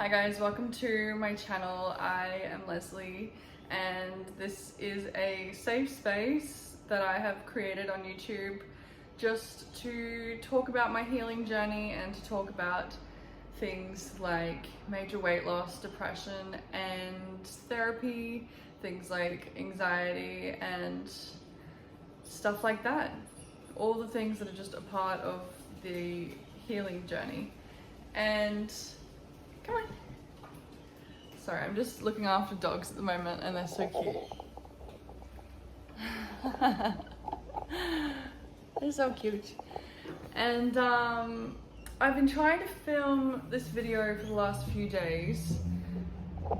Hi guys, welcome to my channel. I am Leslie and this is a safe space that I have created on YouTube just to talk about my healing journey and to talk about things like major weight loss, depression and therapy, things like anxiety and stuff like that. All the things that are just a part of the healing journey. And come on. Sorry, I'm just looking after dogs at the moment and they're so cute. They're so cute. And I've been trying to film this video for the last few days,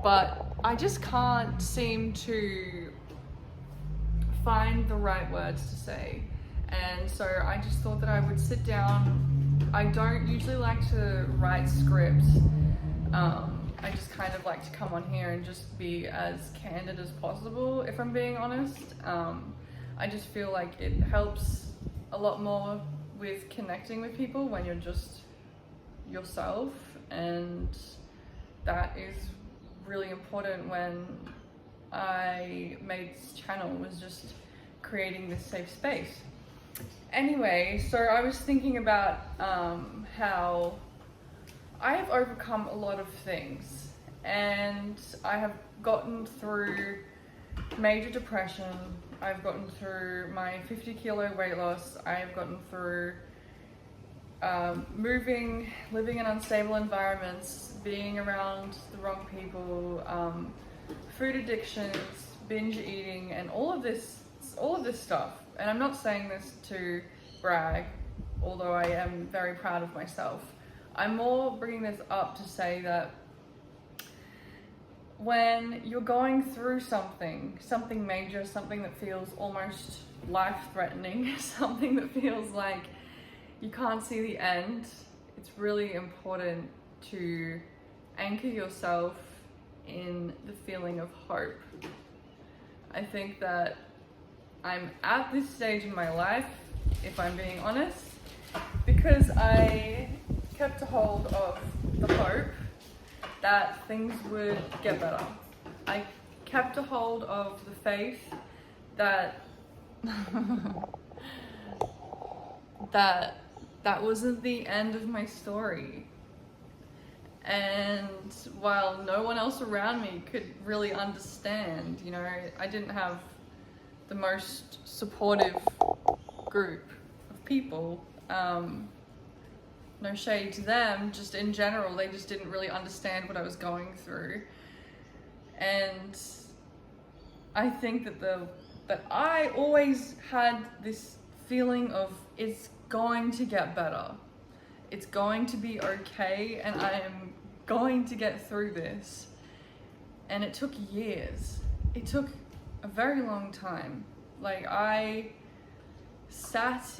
but I just can't seem to find the right words to say. And so I just thought that I would sit down. I don't usually like to write scripts. I just kind of like to come on here and just be as candid as possible, if I'm being honest. I just feel like it helps a lot more with connecting with people when you're just yourself, and that is really important when I made this channel, was just creating this safe space. Anyway, so I was thinking about how I have overcome a lot of things, and I have gotten through major depression, I've gotten through my 50-kilo weight loss, I have gotten through moving, living in unstable environments, being around the wrong people, food addictions, binge eating, and all of this stuff. And I'm not saying this to brag, although I am very proud of myself. I'm more bringing this up to say that when you're going through something major, something that feels almost life-threatening, something that feels like you can't see the end, it's really important to anchor yourself in the feeling of hope. I think that I'm at this stage in my life, if I'm being honest, because I kept a hold of the hope that things would get better. I kept a hold of the faith that that wasn't the end of my story. And while no one else around me could really understand, you know, I didn't have the most supportive group of people. No shade to them, just in general, they just didn't really understand what I was going through. And I think that I always had this feeling of it's going to get better. It's going to be okay, and I am going to get through this. And it took years. It took a very long time. Like, I sat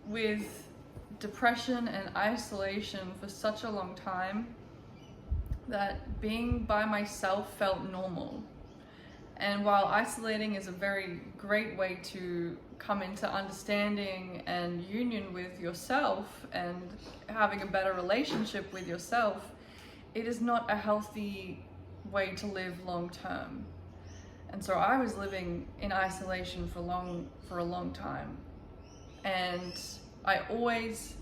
with depression and isolation for such a long time that being by myself felt normal. And while isolating is a very great way to come into understanding and union with yourself and having a better relationship with yourself, it is not a healthy way to live long term. And so I was living in isolation for a long time. And I always,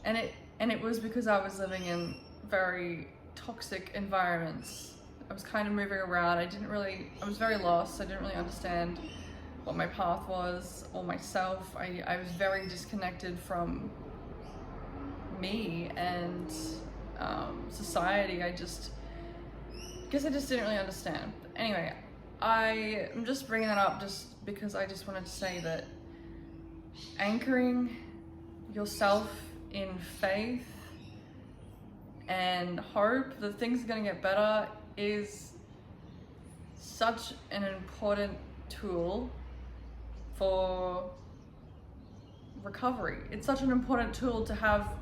and it was because I was living in very toxic environments. I was kind of moving around. I was very lost. I didn't really understand what my path was or myself. I was very disconnected from me and society. I guess I just didn't really understand. But anyway, I am just bringing that up just because I just wanted to say that anchoring yourself in faith and hope that things are going to get better is such an important tool for recovery. It's such an important tool to have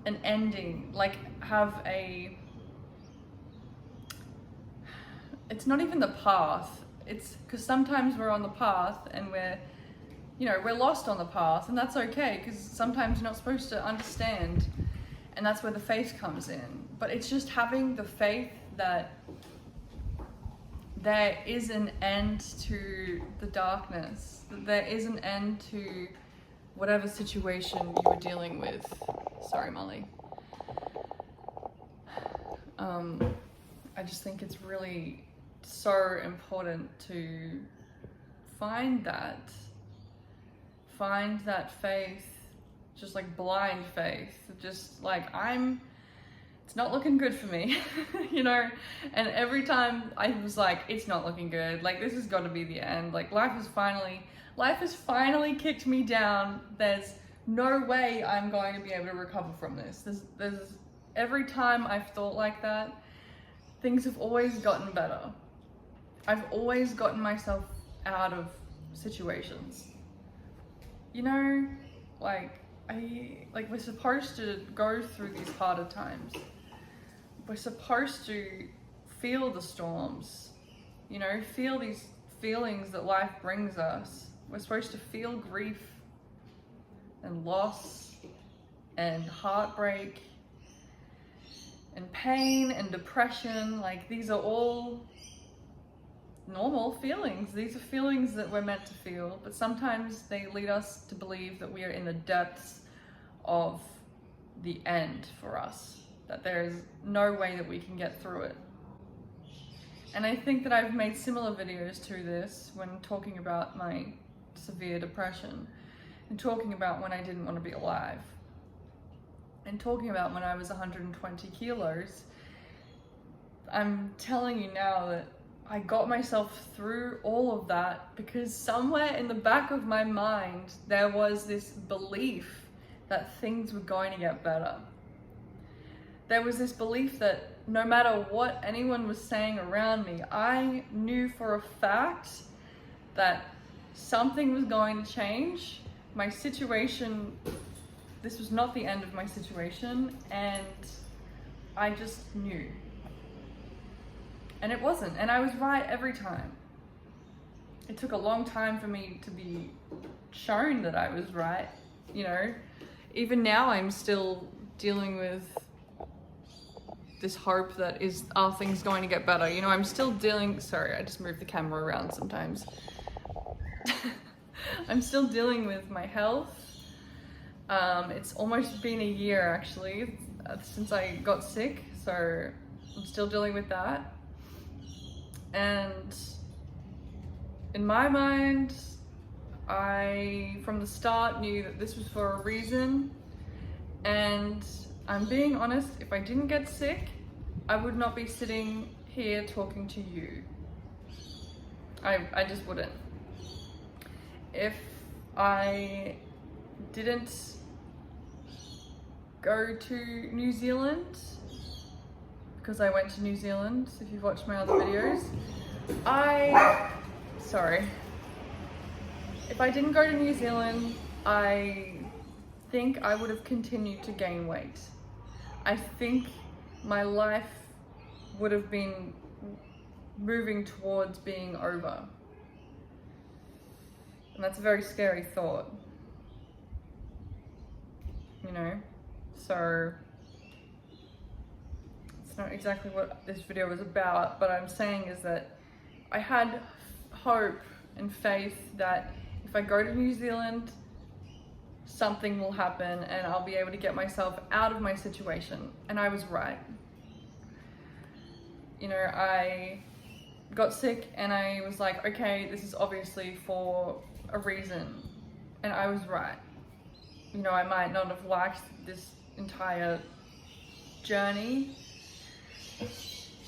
an ending, like it's not even the path. It's because sometimes we're on the path and we're lost on the path, and that's okay, because sometimes you're not supposed to understand, and that's where the faith comes in. but it's just having the faith that there is an end to the darkness, that there is an end to whatever situation you were dealing with. Sorry, Molly. I just think it's really so important to find that faith, just like blind faith, just like it's not looking good for me, you know? And every time I was like, it's not looking good, like this has got to be the end, like life has finally kicked me down, there's no way I'm going to be able to recover from this. There's every time I've thought like that, things have always gotten better. I've always gotten myself out of situations. You know, we're supposed to go through these harder times. We're supposed to feel the storms, you know, feel these feelings that life brings us. We're supposed to feel grief and loss and heartbreak and pain and depression. Like, these are all normal feelings. These are feelings that we're meant to feel, but sometimes they lead us to believe that we are in the depths of the end for us, that there is no way that we can get through it. And I think that I've made similar videos to this when talking about my severe depression, and talking about when I didn't want to be alive, and talking about when I was 120 kilos. I'm telling you now that I got myself through all of that because somewhere in the back of my mind there was this belief that things were going to get better. There was this belief that no matter what anyone was saying around me, I knew for a fact that something was going to change. My situation, this was not the end of my situation, and I just knew. And it wasn't, and I was right every time. It took a long time for me to be shown that I was right, you know. Even now I'm still dealing with this hope that are things going to get better? You know, I'm still dealing, sorry, I just move the camera around sometimes. I'm still dealing with my health. It's almost been a year actually since I got sick, so I'm still dealing with that. And in my mind, I from the start knew that this was for a reason, and I'm being honest, if I didn't get sick, I would not be sitting here talking to you. I just wouldn't. If I didn't go to New Zealand, because I went to New Zealand, if you've watched my other videos, if I didn't go to New Zealand, I think I would have continued to gain weight. I think my life would have been moving towards being over. And that's a very scary thought, you know? So it's not exactly what this video was about, but I'm saying is that I had hope and faith that if I go to New Zealand, something will happen and I'll be able to get myself out of my situation. And I was right. You know, I got sick and I was like, okay, this is obviously for a reason. And I was right. You know, I might not have liked this entire journey,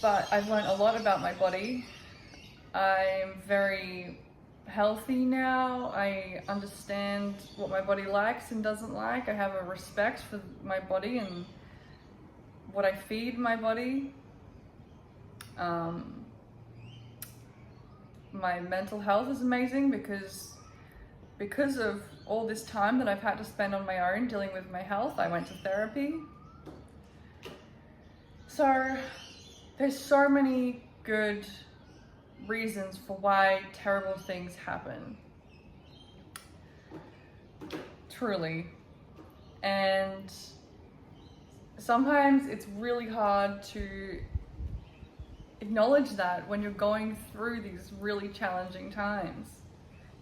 but I've learned a lot about my body. I'm very healthy now. I understand what my body likes and doesn't like. I have a respect for my body and what I feed my body. My mental health is amazing because of all this time that I've had to spend on my own dealing with my health. I went to therapy. So there's so many good reasons for why terrible things happen. Truly. And sometimes it's really hard to acknowledge that when you're going through these really challenging times,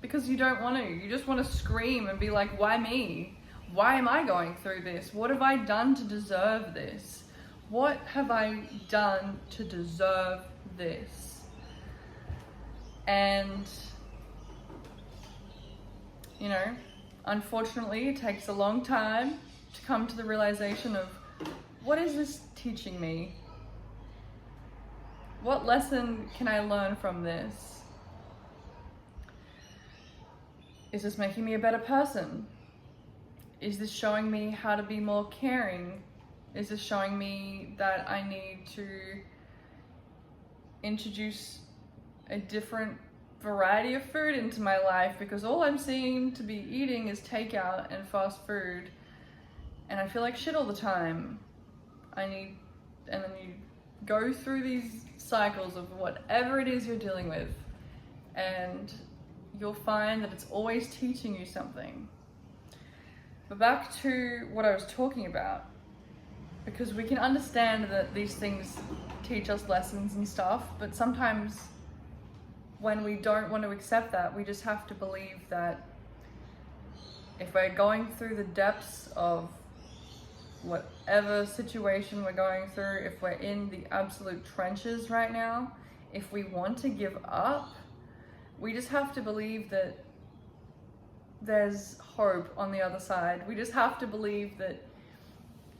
because you don't want to. You just want to scream and be like, why me? Why am I going through this? What have I done to deserve this? What have I done to deserve this? And, you know, unfortunately, it takes a long time to come to the realization of, what is this teaching me? What lesson can I learn from this? Is this making me a better person? Is this showing me how to be more caring? Is this showing me that I need to introduce a different variety of food into my life, because all I'm seeing to be eating is takeout and fast food, and I feel like shit all the time. And then you go through these cycles of whatever it is you're dealing with, and you'll find that it's always teaching you something. But back to what I was talking about, because we can understand that these things teach us lessons and stuff, but sometimes when we don't want to accept that, we just have to believe that if we're going through the depths of whatever situation we're going through, if we're in the absolute trenches right now, if we want to give up, we just have to believe that there's hope on the other side. We just have to believe that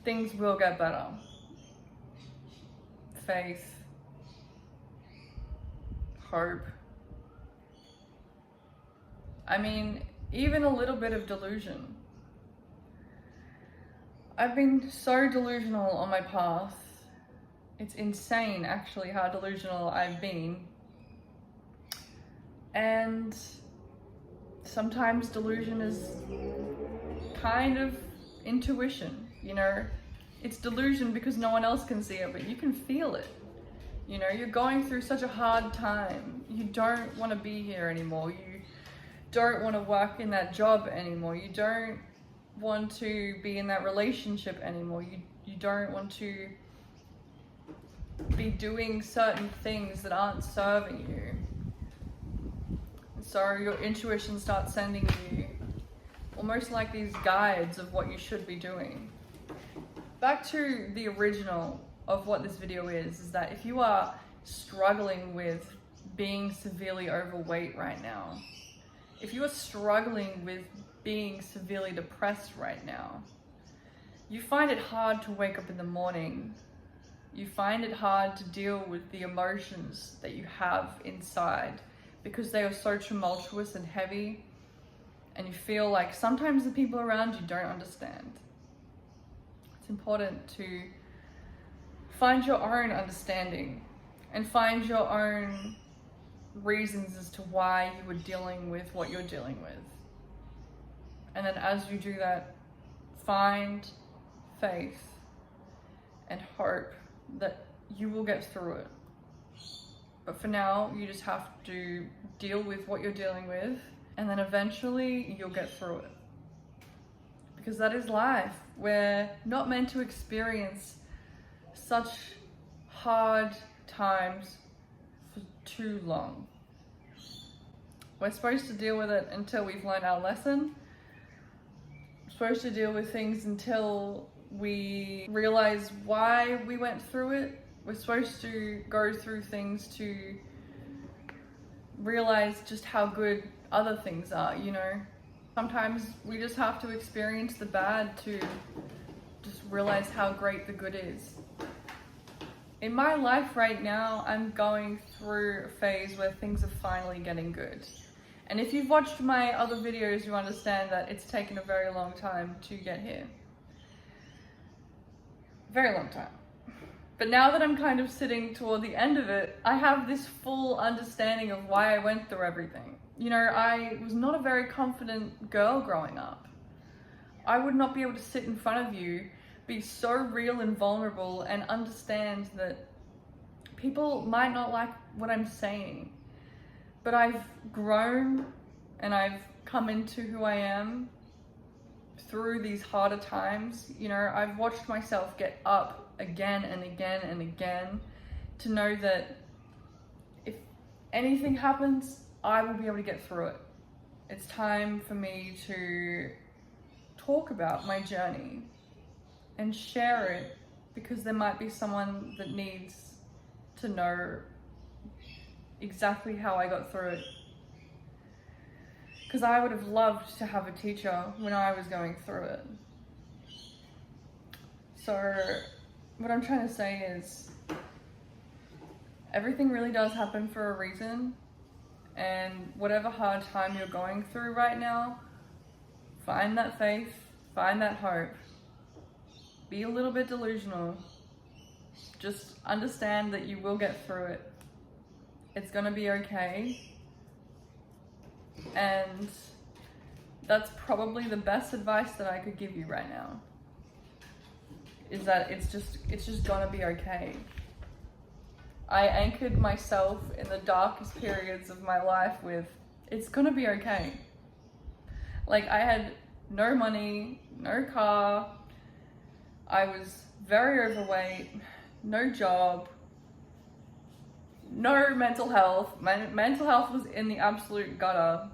things will get better. Faith, hope. I mean, even a little bit of delusion. I've been so delusional on my path. It's insane, actually, how delusional I've been. And sometimes delusion is kind of intuition, you know? It's delusion because no one else can see it, but you can feel it. You know, you're going through such a hard time. You don't want to be here anymore. You don't want to work in that job anymore. You don't want to be in that relationship anymore. You don't want to be doing certain things that aren't serving you. And so your intuition starts sending you almost like these guides of what you should be doing. Back to the original of what this video is that if you are struggling with being severely overweight right now, if you are struggling with being severely depressed right now, you find it hard to wake up in the morning, you find it hard to deal with the emotions that you have inside because they are so tumultuous and heavy, and you feel like sometimes the people around you don't understand. It's important to find your own understanding and find your own reasons as to why you are dealing with what you're dealing with. And then as you do that, find faith and hope that you will get through it. But for now, you just have to deal with what you're dealing with, and then eventually you'll get through it. Because that is life. We're not meant to experience such hard times for too long. We're supposed to deal with it until we've learned our lesson. We're supposed to deal with things until we realize why we went through it. We're supposed to go through things to realize just how good other things are, you know? Sometimes we just have to experience the bad to just realize how great the good is. In my life right now, I'm going through a phase where things are finally getting good. And if you've watched my other videos, you understand that it's taken a very long time to get here. Very long time. But now that I'm kind of sitting toward the end of it, I have this full understanding of why I went through everything. You know, I was not a very confident girl growing up. I would not be able to sit in front of you, be so real and vulnerable, and understand that people might not like what I'm saying. But I've grown and I've come into who I am, through these harder times. You know, I've watched myself get up again and again and again to know that if anything happens, I will be able to get through it. It's time for me to talk about my journey and share it, because there might be someone that needs to know exactly how I got through it. Because I would have loved to have a teacher when I was going through it. So what I'm trying to say is, everything really does happen for a reason, and whatever hard time you're going through right now, find that faith, find that hope. Be a little bit delusional. Just understand that you will get through it. It's gonna be okay. And that's probably the best advice that I could give you right now, is that it's just gonna be okay. I anchored myself in the darkest periods of my life with, it's gonna be okay. Like, I had no money, no car, I was very overweight, no job, no mental health. My mental health was in the absolute gutter.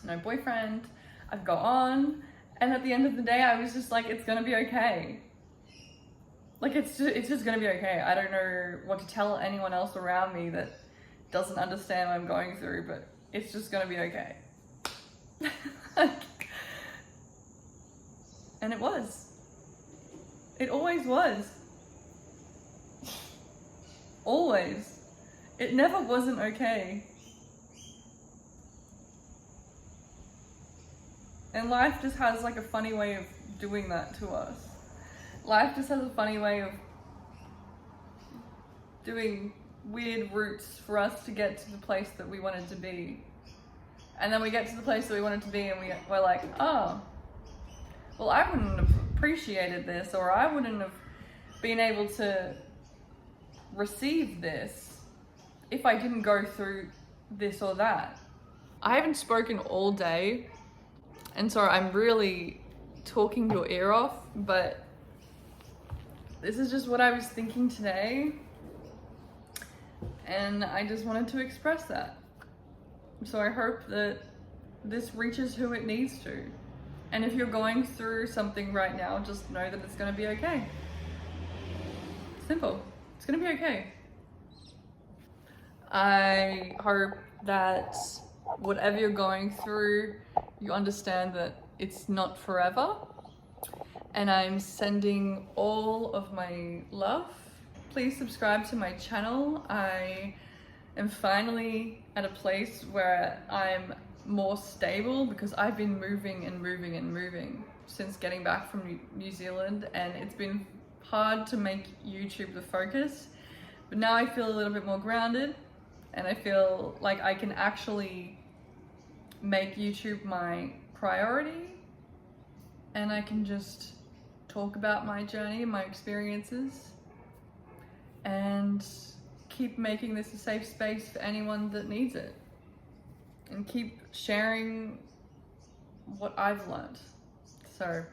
No boyfriend. I've got on, and at the end of the day, I was just like, it's gonna be okay. Like, it's just gonna be okay. I don't know what to tell anyone else around me that doesn't understand what I'm going through, but it's just gonna be okay. And it was. It always was. Always. It never wasn't okay. And life just has like a funny way of doing that to us. Life just has a funny way of doing weird routes for us to get to the place that we wanted to be. And then we get to the place that we wanted to be, and we're like, oh, well, I wouldn't have appreciated this, or I wouldn't have been able to receive this if I didn't go through this or that. I haven't spoken all day, and so I'm really talking your ear off, but this is just what I was thinking today, and I just wanted to express that. So I hope that this reaches who it needs to. And if you're going through something right now, just know that it's gonna be okay. Simple. It's gonna be okay. I hope that whatever you're going through, you understand that it's not forever. And I'm sending all of my love. Please subscribe to my channel. I am finally at a place where I'm more stable, because I've been moving and moving and moving since getting back from New Zealand, and it's been hard to make YouTube the focus. But now I feel a little bit more grounded, and I feel like I can actually make YouTube my priority, and I can just talk about my journey and my experiences, and keep making this a safe space for anyone that needs it, and keep sharing what I've learned. So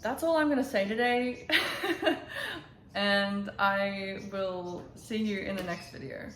that's all I'm gonna say today. And I will see you in the next video.